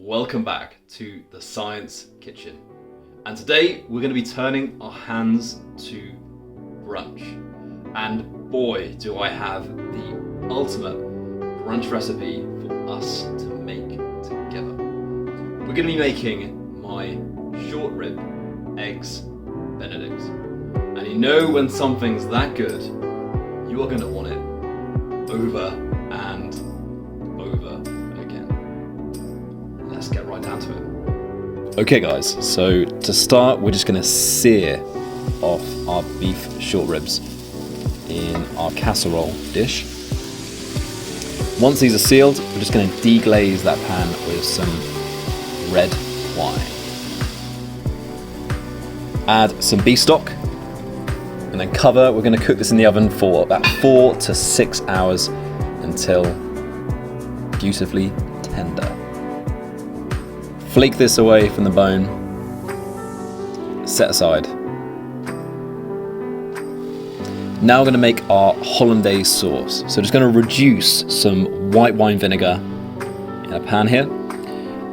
welcome back to the Science Kitchen. And today we're going to be turning our hands to brunch. And boy, do I have the ultimate brunch recipe for us to make together. We're going to be making my short rib eggs Benedict. And you know when something's that good, you are going to want it over and over again. Let's get right down to it. Okay guys, so to start we're just going to sear off our beef short ribs in our casserole dish. Once these are sealed, we're just going to deglaze that pan with some red wine. Add some beef stock and then cover. We're going to cook this in the oven for about 4 to 6 hours until beautifully tender. Flake this away from the bone, set aside. Now we're going to make our hollandaise sauce. So just going to reduce some white wine vinegar in a pan here.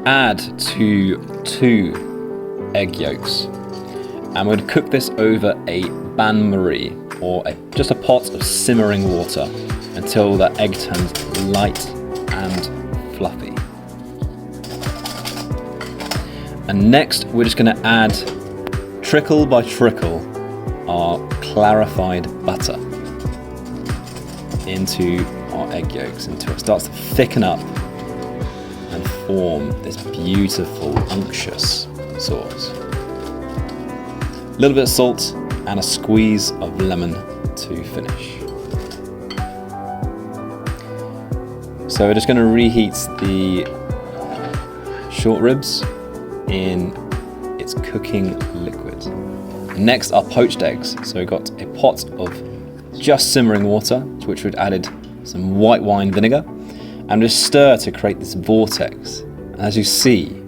Add to 2 egg yolks. And we're going to cook this over a bain-marie, or just a pot of simmering water, until the egg turns light and fluffy. And next we're just going to add, trickle by trickle, our clarified butter into our egg yolks until it starts to thicken up and form this beautiful, unctuous sauce. A little bit of salt and a squeeze of lemon to finish. So we're just going to reheat the short ribs in its cooking liquid. Next are poached eggs. So we've got a pot of just simmering water, to which we've added some white wine vinegar, and just stir to create this vortex. And as you see,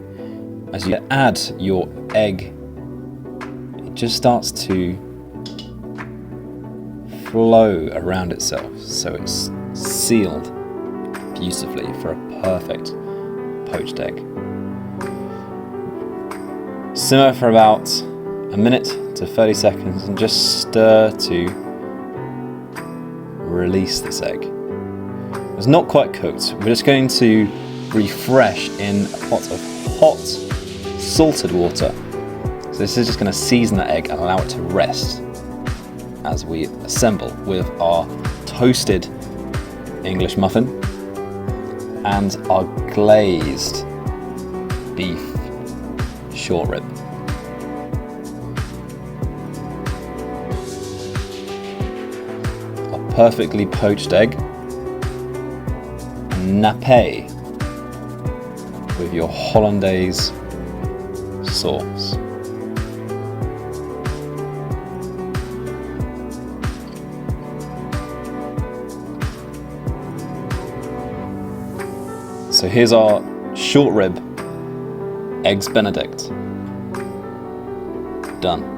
as you add your egg, it just starts to flow around itself, so it's sealed beautifully for a perfect poached egg. Simmer for about a minute to 30 seconds and just stir to release this egg. It's not quite cooked. We're just going to refresh in a pot of hot salted water. So this is just going to season the egg and allow it to rest as we assemble with our toasted English muffin and our glazed beef short rib. A perfectly poached egg, and nappe with your hollandaise sauce. So here's our short rib eggs Benedict. Done.